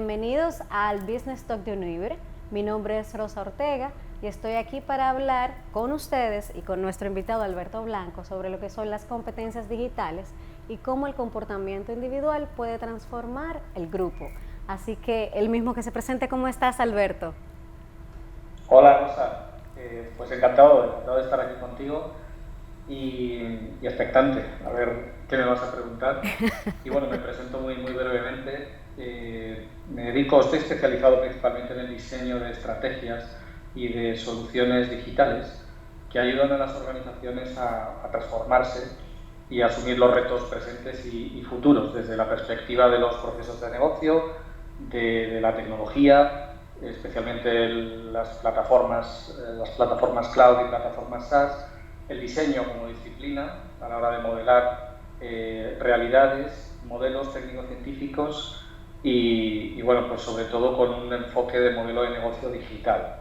bienvenidos al Business Talk de Univer. Mi nombre es Rosa Ortega y estoy aquí para hablar con ustedes y con nuestro invitado Alberto Blanco sobre lo que son las competencias digitales y cómo el comportamiento individual puede transformar el grupo. Así que el mismo que se presente. ¿Cómo estás, Alberto? Hola, Rosa. Pues encantado de estar aquí contigo y expectante a ver qué me vas a preguntar. Y bueno, me presento muy brevemente. Estoy especializado principalmente en el diseño de estrategias y de soluciones digitales que ayudan a las organizaciones a transformarse y a asumir los retos presentes y futuros desde la perspectiva de los procesos de negocio, de la tecnología, especialmente las plataformas cloud y plataformas SaaS, el diseño como disciplina a la hora de modelar realidades, modelos técnico-científicos y bueno, pues sobre todo con un enfoque de modelo de negocio digital.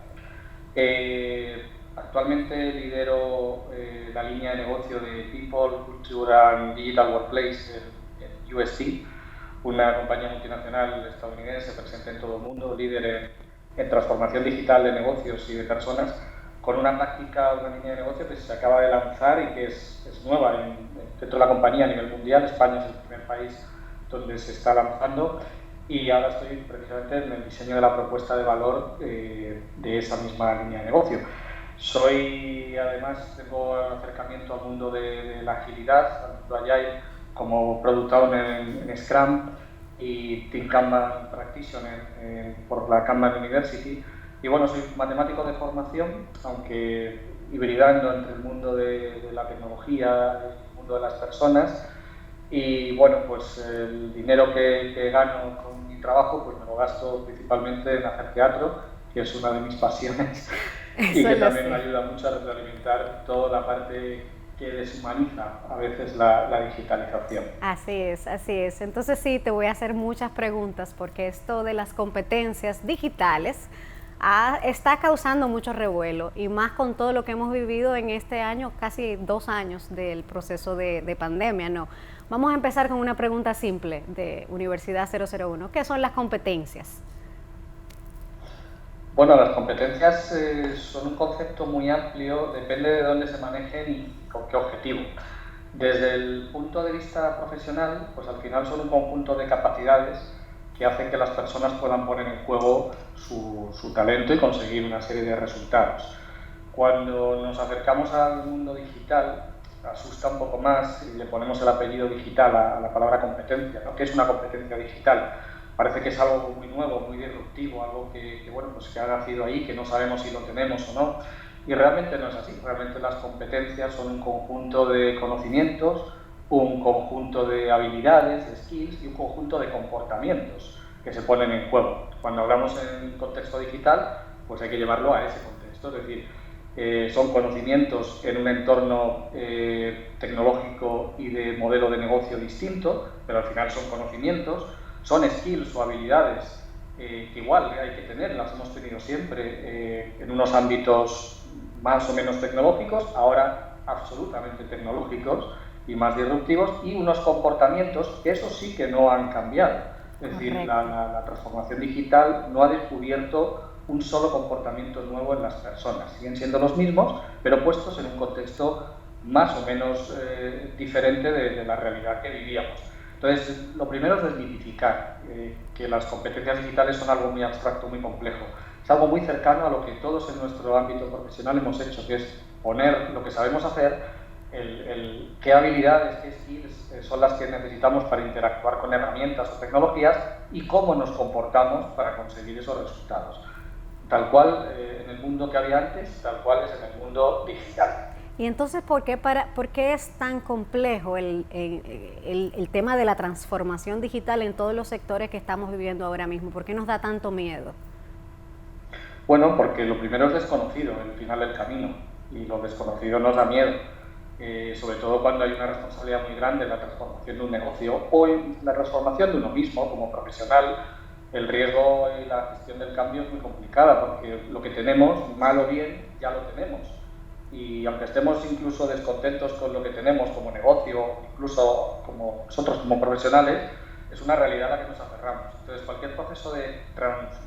Actualmente lidero la línea de negocio de People, Culture and Digital Workplace en UST, una compañía multinacional estadounidense presente en todo el mundo, líder en transformación digital de negocios y de personas, con una línea de negocio que se acaba de lanzar y que es nueva dentro de la compañía a nivel mundial. España es el primer país donde se está lanzando y ahora estoy precisamente en el diseño de la propuesta de valor de esa misma línea de negocio. Además, tengo acercamiento al mundo de la agilidad, al mundo Agile, como Product Owner en Scrum y Team Kanban Practitioner por la Kanban University. Y bueno, soy matemático de formación, aunque hibridando entre el mundo de la tecnología y el mundo de las personas. Y bueno, pues el dinero que gano con mi trabajo pues me lo gasto principalmente en hacer teatro, que es una de mis pasiones y que también me ayuda mucho a retroalimentar toda la parte que deshumaniza a veces la digitalización. Así es, así es. Entonces sí, te voy a hacer muchas preguntas porque esto de las competencias digitales está causando mucho revuelo y más con todo lo que hemos vivido en este año, casi 2 años del proceso de pandemia, ¿no? Vamos a empezar con una pregunta simple de Universidad 001. ¿Qué son las competencias? Bueno, las competencias son un concepto muy amplio, depende de dónde se manejen y con qué objetivo. Desde el punto de vista profesional, pues al final son un conjunto de capacidades que hacen que las personas puedan poner en juego su talento y conseguir una serie de resultados. Cuando nos acercamos al mundo digital, asusta un poco más y le ponemos el apellido digital a la palabra competencia, ¿no? ¿Qué es una competencia digital? Parece que es algo muy nuevo, muy disruptivo, algo que ha nacido ahí, que no sabemos si lo tenemos o no. Y realmente no es así. Realmente las competencias son un conjunto de conocimientos, un conjunto de habilidades, de skills y un conjunto de comportamientos que se ponen en juego. Cuando hablamos en contexto digital, pues hay que llevarlo a ese contexto. Es decir, son conocimientos en un entorno tecnológico y de modelo de negocio distinto, pero al final son conocimientos. Son skills o habilidades que igual hay que tener, las hemos tenido siempre en unos ámbitos más o menos tecnológicos, ahora absolutamente tecnológicos y más disruptivos, y unos comportamientos que eso sí que no han cambiado. Es decir, la transformación digital no ha descubierto un solo comportamiento nuevo en las personas. Siguen siendo los mismos, pero puestos en un contexto más o menos diferente de la realidad que vivíamos. Entonces, lo primero es desmitificar que las competencias digitales son algo muy abstracto, muy complejo. Es algo muy cercano a lo que todos en nuestro ámbito profesional hemos hecho, que es poner lo que sabemos hacer, qué habilidades, qué skills son las que necesitamos para interactuar con herramientas o tecnologías y cómo nos comportamos para conseguir esos resultados. Tal cual en el mundo que había antes, tal cual es en el mundo digital. Y entonces, ¿por qué es tan complejo el tema de la transformación digital en todos los sectores que estamos viviendo ahora mismo? ¿Por qué nos da tanto miedo? Bueno, porque lo primero es desconocido, el final del camino, y lo desconocido nos da miedo, sobre todo cuando hay una responsabilidad muy grande en la transformación de un negocio o en la transformación de uno mismo como profesional. El riesgo y la gestión del cambio es muy complicada porque lo que tenemos, mal o bien, ya lo tenemos. Y aunque estemos incluso descontentos con lo que tenemos como negocio, incluso como nosotros como profesionales, es una realidad a la que nos aferramos. Entonces, cualquier proceso de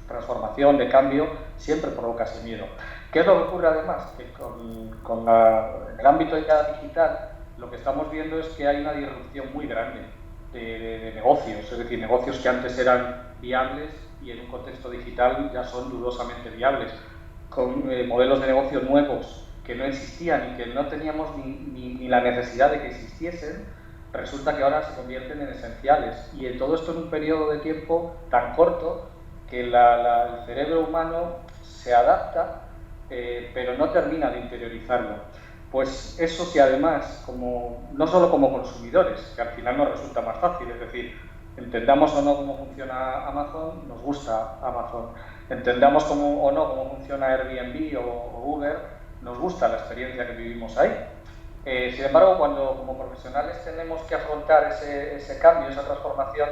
transformación, de cambio, siempre provoca ese miedo. ¿Qué es lo que ocurre además? Que en el ámbito ya digital, lo que estamos viendo es que hay una disrupción muy grande de negocios, es decir, negocios que antes eran viables y en un contexto digital ya son dudosamente viables, con modelos de negocio nuevos que no existían y que no teníamos ni la necesidad de que existiesen, resulta que ahora se convierten en esenciales. Y todo esto en un periodo de tiempo tan corto que el cerebro humano se adapta, pero no termina de interiorizarlo. Pues eso, si además, no solo como consumidores, que al final nos resulta más fácil, es decir, entendamos o no cómo funciona Amazon, nos gusta Amazon. Entendamos o no cómo funciona Airbnb o Uber, nos gusta la experiencia que vivimos ahí. Sin embargo, cuando como profesionales tenemos que afrontar ese cambio, esa transformación,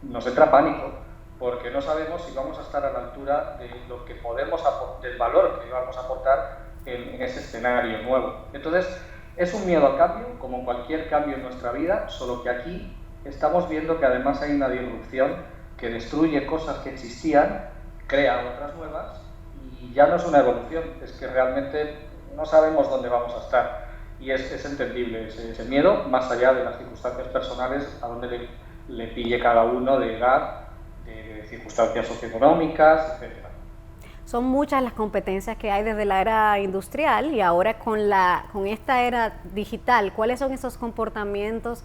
nos entra pánico, porque no sabemos si vamos a estar a la altura de lo que podemos del valor que vamos a aportar en ese escenario nuevo. Entonces, es un miedo al cambio, como cualquier cambio en nuestra vida, solo que aquí estamos viendo que además hay una disrupción que destruye cosas que existían, crea otras nuevas, y ya no es una evolución, es que realmente no sabemos dónde vamos a estar. Y es entendible ese miedo, más allá de las circunstancias personales, a donde le pille cada uno de edad, de circunstancias socioeconómicas, etcétera. Son muchas las competencias que hay desde la era industrial y ahora con esta era digital. ¿Cuáles son esos comportamientos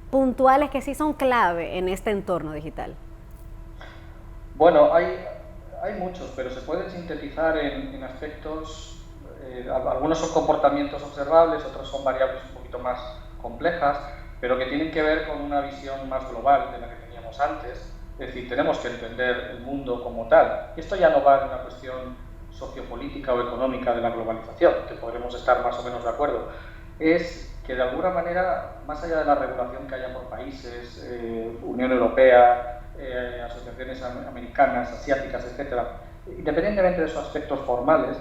puntuales que sí son clave en este entorno digital? Bueno, hay muchos, pero se pueden sintetizar en aspectos. Algunos son comportamientos observables, otros son variables un poquito más complejas, pero que tienen que ver con una visión más global de la que teníamos antes. Es decir, tenemos que entender el mundo como tal. Y esto ya no va de una cuestión sociopolítica o económica de la globalización, que podremos estar más o menos de acuerdo. Es que de alguna manera, más allá de la regulación que haya por países, Unión Europea, asociaciones americanas, asiáticas, etcétera, independientemente de esos aspectos formales,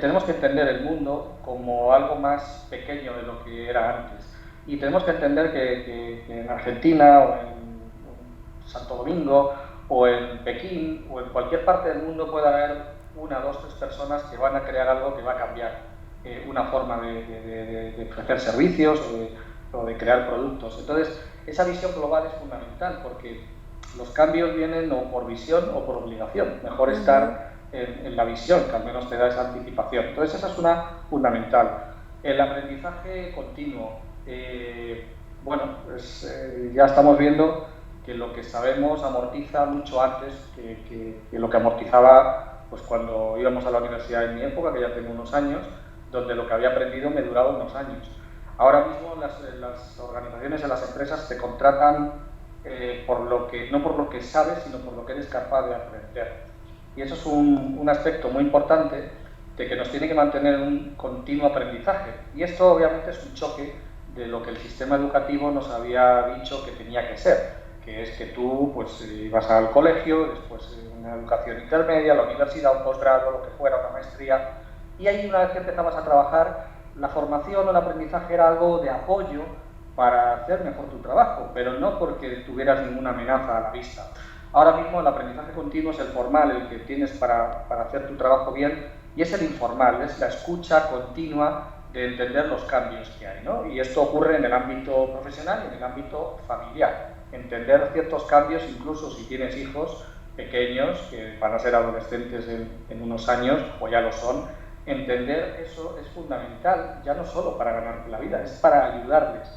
tenemos que entender el mundo como algo más pequeño de lo que era antes. Y tenemos que entender que en Argentina o en Santo Domingo o en Pekín o en cualquier parte del mundo puede haber una, dos, tres personas que van a crear algo que va a cambiar una forma de ofrecer servicios o de crear productos. Entonces, esa visión global es fundamental porque los cambios vienen o por visión o por obligación. Mejor estar en la visión, que al menos te da esa anticipación. Entonces, esa es una fundamental. El aprendizaje continuo. Ya estamos viendo que lo que sabemos amortiza mucho antes que lo que amortizaba pues cuando íbamos a la universidad en mi época, que ya tengo unos años, donde lo que había aprendido me duraba unos años. Ahora mismo las organizaciones y las empresas te contratan no por lo que sabes, sino por lo que eres capaz de aprender. Y eso es un aspecto muy importante de que nos tiene que mantener en un continuo aprendizaje. Y esto obviamente es un choque de lo que el sistema educativo nos había dicho que tenía que ser, que es que tú pues ibas al colegio, después una educación intermedia, la universidad, un posgrado, lo que fuera, una maestría, y ahí una vez que empezabas a trabajar, la formación o el aprendizaje era algo de apoyo para hacer mejor tu trabajo, pero no porque tuvieras ninguna amenaza a la vista. Ahora mismo el aprendizaje continuo es el formal, el que tienes para hacer tu trabajo bien, y es el informal, es la escucha continua de entender los cambios que hay, ¿no? Y esto ocurre en el ámbito profesional y en el ámbito familiar. Entender ciertos cambios, incluso si tienes hijos pequeños, que van a ser adolescentes en unos años, o ya lo son, entender eso es fundamental, ya no solo para ganarte la vida, es para ayudarles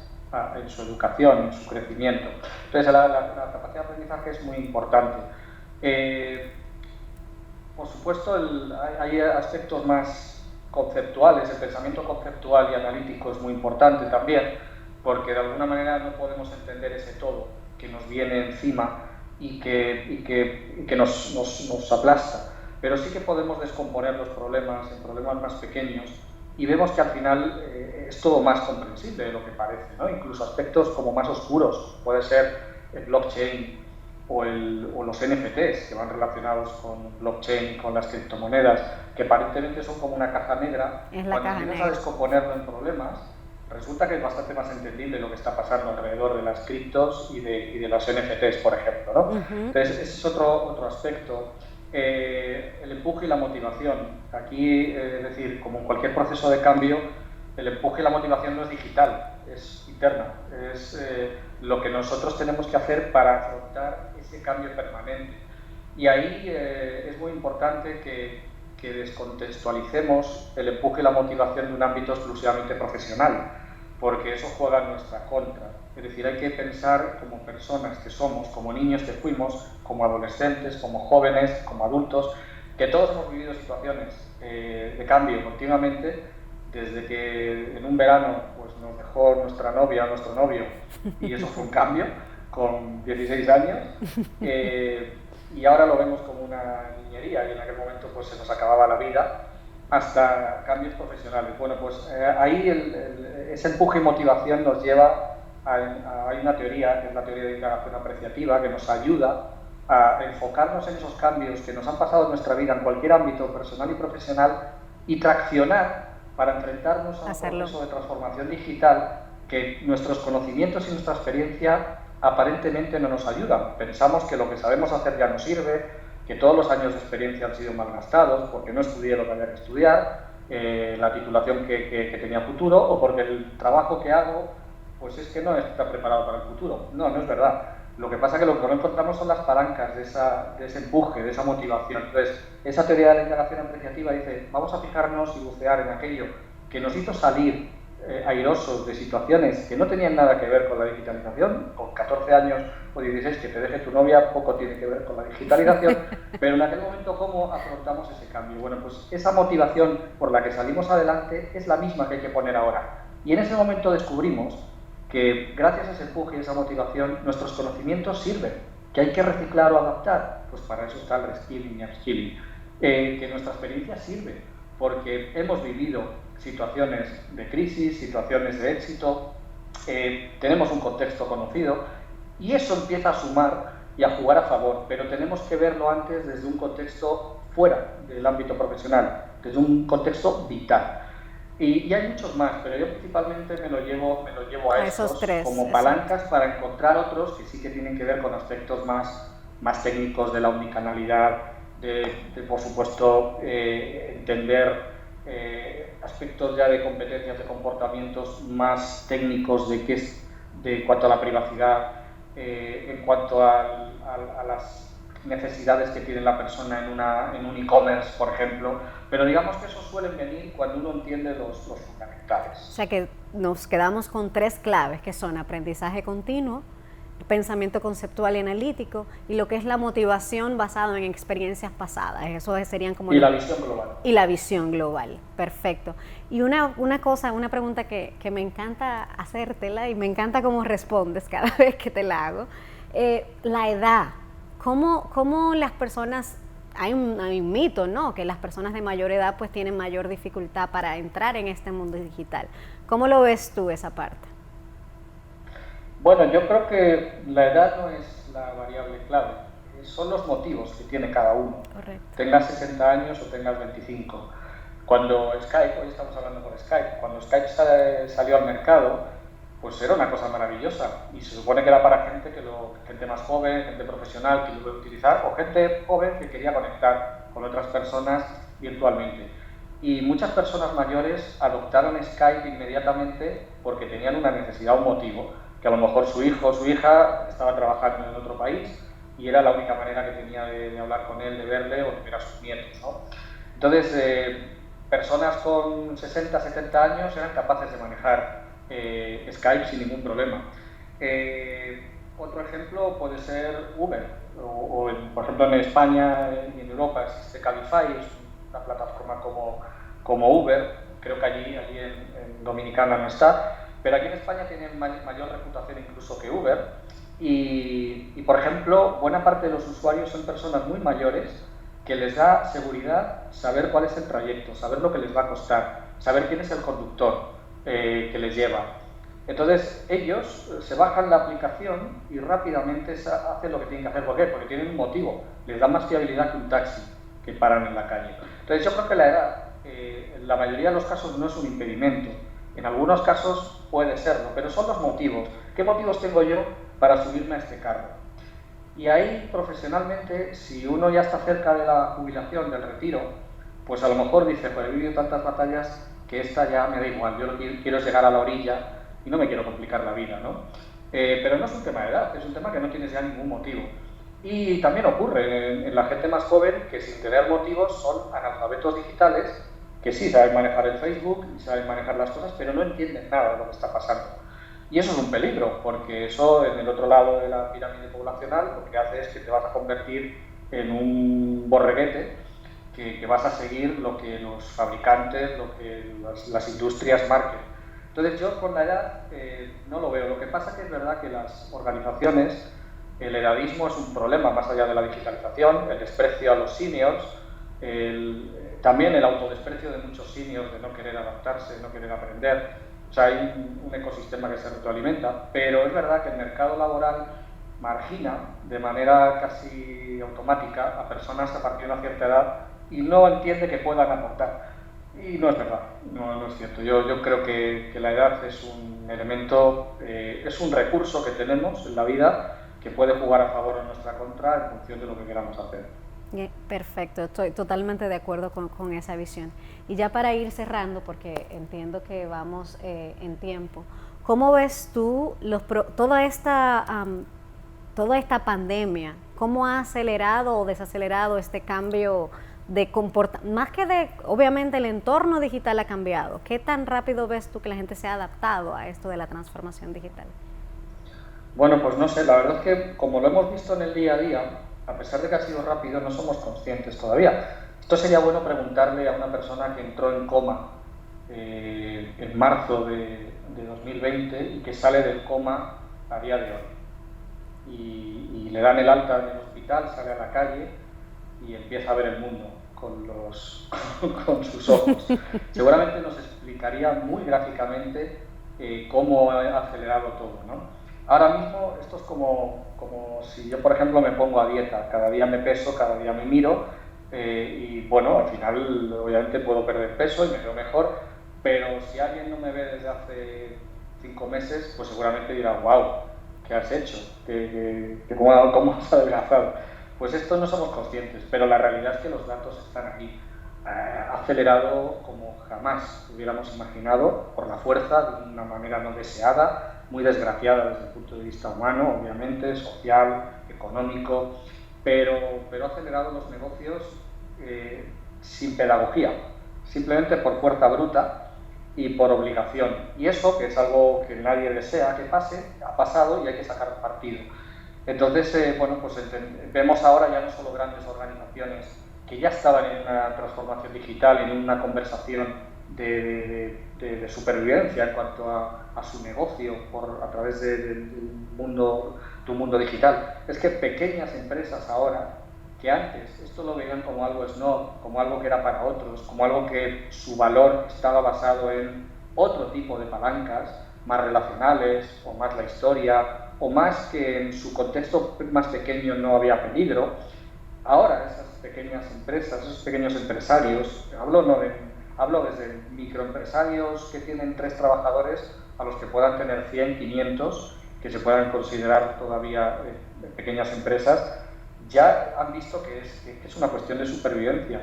en su educación, en su crecimiento. Entonces la capacidad de aprendizaje es muy importante. Por supuesto, hay aspectos más conceptuales, el pensamiento conceptual y analítico es muy importante también, porque de alguna manera no podemos entender ese todo que nos viene encima y que nos aplasta. Pero sí que podemos descomponer los problemas en problemas más pequeños y vemos que al final es todo más comprensible de lo que parece, ¿no? Incluso aspectos como más oscuros, puede ser el blockchain o los NFTs, que van relacionados con blockchain y con las criptomonedas, que aparentemente son como una caja negra. Cuando empiezas a descomponerlo en problemas, resulta que es bastante más entendible lo que está pasando alrededor de las criptos y de los NFTs, por ejemplo, ¿no? Entonces, ese es otro aspecto. El empuje y la motivación. Aquí, es decir, como en cualquier proceso de cambio, el empuje y la motivación no es digital, es interna. Es lo que nosotros tenemos que hacer para afrontar ese cambio permanente. Y ahí es muy importante que descontextualicemos el empuje y la motivación de un ámbito exclusivamente profesional, porque eso juega en nuestra contra. Es decir, hay que pensar como personas que somos, como niños que fuimos, como adolescentes, como jóvenes, como adultos, que todos hemos vivido situaciones de cambio continuamente, desde que en un verano pues, nos dejó nuestra novia o nuestro novio, y eso fue un cambio, con 16 años, y ahora lo vemos como una niñería, y en aquel momento pues, se nos acababa la vida, hasta cambios profesionales. Bueno, pues ahí ese empuje y motivación nos lleva hay una teoría, que es la teoría de indagación apreciativa, que nos ayuda a enfocarnos en esos cambios que nos han pasado en nuestra vida, en cualquier ámbito personal y profesional, y traccionar para enfrentarnos a un proceso de transformación digital que nuestros conocimientos y nuestra experiencia aparentemente no nos ayudan. Pensamos que lo que sabemos hacer ya no sirve, que todos los años de experiencia han sido malgastados porque no estudié lo que había que estudiar, la titulación que tenía futuro, o porque el trabajo que hago pues es que no está preparado para el futuro. No, no es verdad. Lo que pasa es que lo que no encontramos son las palancas de ese empuje, de esa motivación. Entonces, esa teoría de la indagación apreciativa dice, vamos a fijarnos y bucear en aquello que nos hizo salir airosos de situaciones que no tenían nada que ver con la digitalización. Con 14 años o 16 que te deje tu novia, poco tiene que ver con la digitalización, pero en aquel momento, ¿cómo afrontamos ese cambio? Bueno, pues esa motivación por la que salimos adelante es la misma que hay que poner ahora. Y en ese momento descubrimos que gracias a ese empuje y esa motivación nuestros conocimientos sirven, que hay que reciclar o adaptar, pues para eso está el reskilling y upskilling, que nuestra experiencia sirve, porque hemos vivido situaciones de crisis, situaciones de éxito, tenemos un contexto conocido y eso empieza a sumar y a jugar a favor, pero tenemos que verlo antes desde un contexto fuera del ámbito profesional, desde un contexto vital. Y hay muchos más, pero yo principalmente me lo llevo a estos tres, como palancas para encontrar otros que sí que tienen que ver con aspectos más técnicos de la omnicanalidad, de por supuesto, entender aspectos ya de competencias, de comportamientos más técnicos de cuanto a la privacidad, en cuanto a las necesidades que tiene la persona en un e-commerce, por ejemplo, pero digamos que esos suelen venir cuando uno entiende los fundamentales. O sea que nos quedamos con tres claves, que son aprendizaje continuo, pensamiento conceptual y analítico, y lo que es la motivación basada en experiencias pasadas. Eso serían como... Y la visión global. Y la visión global, perfecto. Y una pregunta que me encanta hacértela y me encanta cómo respondes cada vez que te la hago. La edad. ¿Cómo las personas, hay un mito, ¿no? Que las personas de mayor edad pues tienen mayor dificultad para entrar en este mundo digital. ¿Cómo lo ves tú esa parte? Bueno, yo creo que la edad no es la variable clave, son los motivos que tiene cada uno. Correcto. Tengas 60 años o tengas 25. Cuando Skype, hoy estamos hablando por Skype, cuando Skype salió al mercado, pues era una cosa maravillosa y se supone que era para gente más joven, gente profesional que lo iba a utilizar o gente joven que quería conectar con otras personas virtualmente. Y muchas personas mayores adoptaron Skype inmediatamente porque tenían una necesidad, un motivo, que a lo mejor su hijo o su hija estaba trabajando en otro país y era la única manera que tenía de hablar con él, de verle o de ver a sus nietos, ¿no? Entonces, personas con 60, 70 años eran capaces de manejar Skype sin ningún problema. Otro ejemplo puede ser Uber, por ejemplo en España y en Europa existe Cabify, es una plataforma como Uber, creo que allí en Dominicana no está, pero aquí en España tienen mayor reputación incluso que Uber y por ejemplo, buena parte de los usuarios son personas muy mayores que les da seguridad saber cuál es el trayecto, saber lo que les va a costar, saber quién es el conductor que les lleva. Entonces ellos se bajan la aplicación y rápidamente hacen lo que tienen que hacer. ¿Por qué? Porque tienen un motivo, les da más fiabilidad que un taxi que paran en la calle. Entonces yo creo que la edad, en la mayoría de los casos no es un impedimento. En algunos casos puede serlo, pero son los motivos. ¿Qué motivos tengo yo para subirme a este cargo? Y ahí, profesionalmente, si uno ya está cerca de la jubilación, del retiro, pues a lo mejor dice, pues he vivido tantas batallas que esta ya me da igual, yo lo que quiero es llegar a la orilla y no me quiero complicar la vida, ¿no? Pero no es un tema de edad, es un tema que no tienes ya ningún motivo. Y también ocurre en la gente más joven que sin tener motivos son analfabetos digitales, que sí saben manejar el Facebook y saben manejar las cosas, pero no entienden nada de lo que está pasando. Y eso es un peligro, porque eso en el otro lado de la pirámide poblacional lo que hace es que te vas a convertir en un borreguete que vas a seguir lo que los fabricantes, lo que las industrias marquen. Entonces yo con la edad no lo veo. Lo que pasa que es verdad que las organizaciones, el edadismo es un problema más allá de la digitalización, el desprecio a los seniors, también el autodesprecio de muchos seniors de no querer adaptarse, no querer aprender. O sea, hay un ecosistema que se retroalimenta, pero es verdad que el mercado laboral margina de manera casi automática a personas a partir de una cierta edad y no entiende que puedan aportar. Y no es verdad, no es cierto. Yo creo que la edad es un elemento, es un recurso que tenemos en la vida que puede jugar a favor o en nuestra contra en función de lo que queramos hacer. Perfecto, estoy totalmente de acuerdo con esa visión. Y ya para ir cerrando, porque entiendo que vamos en tiempo, ¿cómo ves tú toda esta pandemia? ¿Cómo ha acelerado o desacelerado este cambio de comportamiento? Más que obviamente el entorno digital ha cambiado. ¿Qué tan rápido ves tú que la gente se ha adaptado a esto de la transformación digital? Bueno, pues no sé, la verdad es que como lo hemos visto en el día a día, a pesar de que ha sido rápido, no somos conscientes todavía. Esto sería bueno preguntarle a una persona que entró en coma en marzo de 2020 y que sale del coma a día de hoy. Y le dan el alta en el hospital, sale a la calle y empieza a ver el mundo con sus ojos. Seguramente nos explicaría muy gráficamente cómo ha acelerado todo, ¿no? Ahora mismo esto es como si yo, por ejemplo, me pongo a dieta, cada día me peso, cada día me miro y bueno, al final obviamente puedo perder peso y me veo mejor, pero si alguien no me ve desde hace 5 meses, pues seguramente dirá, wow, ¿qué has hecho? ¿Cómo has adelgazado? Pues esto no somos conscientes, pero la realidad es que los datos están aquí. Ha acelerado como jamás hubiéramos imaginado, por la fuerza, de una manera no deseada, muy desgraciada desde el punto de vista humano, obviamente, social, económico, pero ha acelerado los negocios sin pedagogía, simplemente por fuerza bruta y por obligación. Y eso, que es algo que nadie desea que pase, ha pasado y hay que sacar partido. Entonces, bueno, pues vemos ahora ya no solo grandes organizaciones que ya estaban en una transformación digital, en una conversación de supervivencia en cuanto a su negocio a través de un mundo digital. Es que pequeñas empresas ahora, que antes esto lo veían como algo snob, como algo que era para otros, como algo que su valor estaba basado en otro tipo de palancas, más relacionales, o más la historia, o más que en su contexto más pequeño no había peligro. Ahora esas pequeñas empresas, esos pequeños empresarios, hablo desde microempresarios que tienen 3 trabajadores a los que puedan tener 100, 500, que se puedan considerar todavía pequeñas empresas, ya han visto que es una cuestión de supervivencia,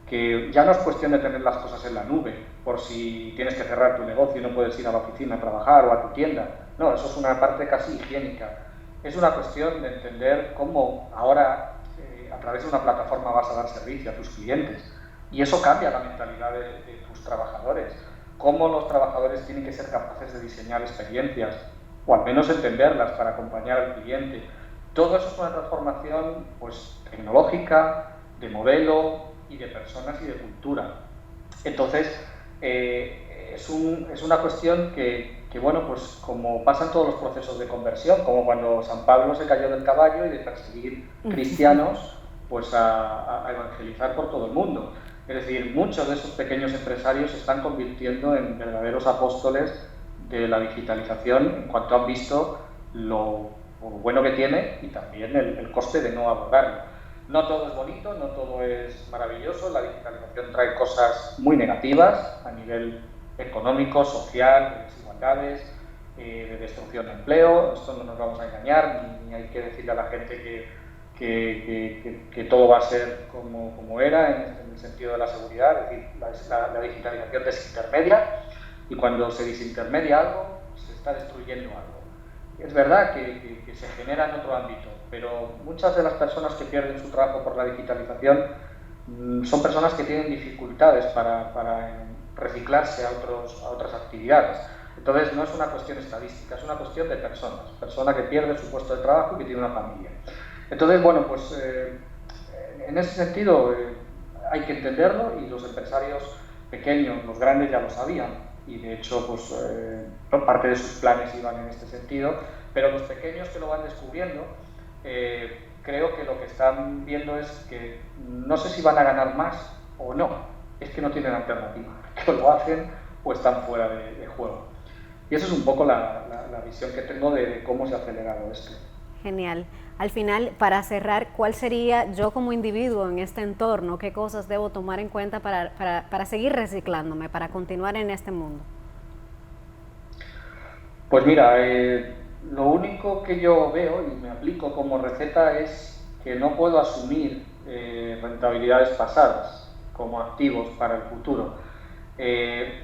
que ya no es cuestión de tener las cosas en la nube, por si tienes que cerrar tu negocio y no puedes ir a la oficina a trabajar o a tu tienda. No, eso es una parte casi higiénica. Es una cuestión de entender cómo ahora a través de una plataforma vas a dar servicio a tus clientes. Y eso cambia la mentalidad de tus trabajadores. Cómo los trabajadores tienen que ser capaces de diseñar experiencias, o al menos entenderlas para acompañar al cliente. Todo eso es una transformación pues, tecnológica, de modelo y de personas y de cultura. Entonces, es una cuestión que, bueno, pues como pasan todos los procesos de conversión, como cuando San Pablo se cayó del caballo y de perseguir cristianos, pues a evangelizar por todo el mundo. Es decir, muchos de esos pequeños empresarios se están convirtiendo en verdaderos apóstoles de la digitalización en cuanto han visto lo bueno que tiene y también el coste de no abordarlo. No todo es bonito, no todo es maravilloso, la digitalización trae cosas muy negativas a nivel económico, social, de desigualdades, de destrucción de empleo. Esto no nos vamos a engañar, ni hay que decirle a la gente que todo va a ser como era en el sentido de la seguridad. Es decir, la digitalización desintermedia, y cuando se desintermedia algo, se está destruyendo algo. Es verdad que se genera en otro ámbito, pero muchas de las personas que pierden su trabajo por la digitalización son personas que tienen dificultades para reciclarse a otras actividades. Entonces no es una cuestión estadística, es una cuestión de persona que pierde su puesto de trabajo y que tiene una familia. Entonces, bueno, pues en ese sentido hay que entenderlo, y los empresarios pequeños, los grandes ya lo sabían, y de hecho pues parte de sus planes iban en este sentido, pero los pequeños que lo van descubriendo, creo que lo que están viendo es que no sé si van a ganar más o no, es que no tienen alternativa, que lo hacen o están fuera de juego. Y eso es un poco la visión que tengo de cómo se ha acelerado esto. Genial. Al final, para cerrar, ¿cuál sería yo como individuo en este entorno? ¿Qué cosas debo tomar en cuenta para seguir reciclándome, para continuar en este mundo? Pues mira, lo único que yo veo y me aplico como receta es que no puedo asumir rentabilidades pasadas como activos para el futuro.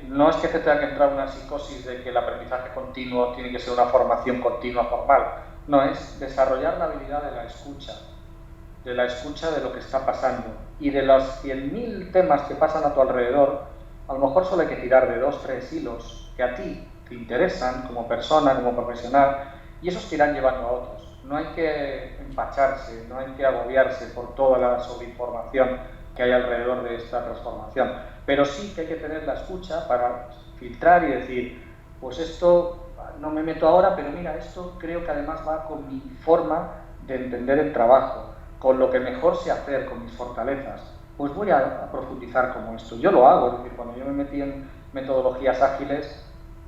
No es que te tenga que entrar una psicosis de que el aprendizaje continuo tiene que ser una formación continua formal. No, es desarrollar la habilidad de la escucha de lo que está pasando. Y de los 100.000 temas que pasan a tu alrededor, a lo mejor solo hay que tirar de 2 o 3 hilos que a ti te interesan como persona, como profesional, y esos te irán llevando a otros. No hay que empacharse, no hay que agobiarse por toda la sobreinformación que hay alrededor de esta transformación. Pero sí que hay que tener la escucha para filtrar y decir, pues esto no me meto ahora, pero mira, esto creo que además va con mi forma de entender el trabajo, con lo que mejor sé hacer, con mis fortalezas. Pues voy a profundizar como esto. Yo lo hago, es decir, cuando yo me metí en metodologías ágiles,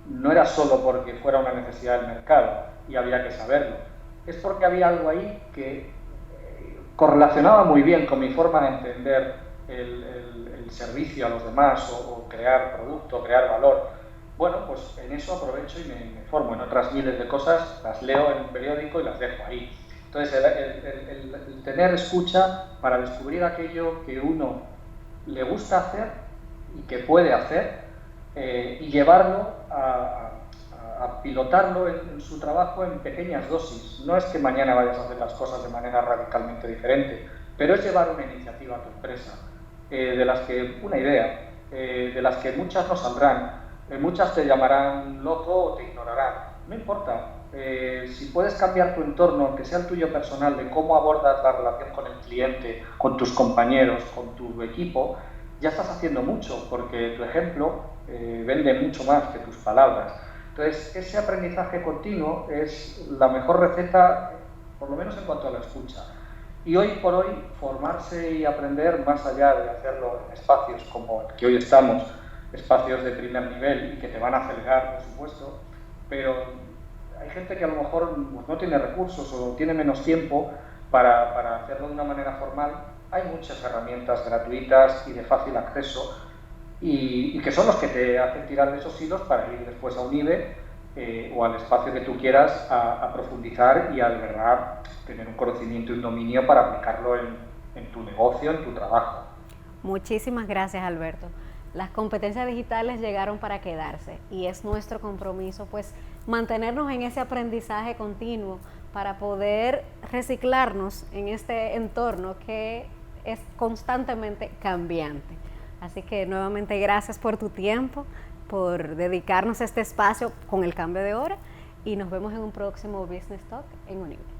no era solo porque fuera una necesidad del mercado y había que saberlo, es porque había algo ahí que correlacionaba muy bien con mi forma de entender el servicio a los demás o crear producto, crear valor. Bueno, pues en eso aprovecho y me formo. En otras miles de cosas las leo en un periódico y las dejo ahí. Entonces, el tener escucha para descubrir aquello que uno le gusta hacer y que puede hacer, y llevarlo a pilotarlo en su trabajo en pequeñas dosis. No es que mañana vayas a hacer las cosas de manera radicalmente diferente, pero es llevar una iniciativa a tu empresa, de las que una idea, de las que muchas no saldrán, muchas te llamarán loco o te ignorarán. No importa, si puedes cambiar tu entorno, aunque sea el tuyo personal, de cómo abordas la relación con el cliente, con tus compañeros, con tu equipo, ya estás haciendo mucho, porque tu ejemplo vende mucho más que tus palabras. Entonces, ese aprendizaje continuo es la mejor receta, por lo menos en cuanto a la escucha. Y hoy por hoy, formarse y aprender, más allá de hacerlo en espacios como el que hoy estamos, espacios de primer nivel y que te van a acelerar, por supuesto, pero hay gente que a lo mejor pues, no tiene recursos o tiene menos tiempo para hacerlo de una manera formal. Hay muchas herramientas gratuitas y de fácil acceso y que son los que te hacen tirar de esos hilos para ir después a un IBE o al espacio que tú quieras a profundizar y a de verdad tener un conocimiento y un dominio para aplicarlo en tu negocio, en tu trabajo. Muchísimas gracias, Alberto. Las competencias digitales llegaron para quedarse y es nuestro compromiso pues mantenernos en ese aprendizaje continuo para poder reciclarnos en este entorno que es constantemente cambiante. Así que nuevamente gracias por tu tiempo, por dedicarnos a este espacio con el cambio de hora y nos vemos en un próximo Business Talk en Unive.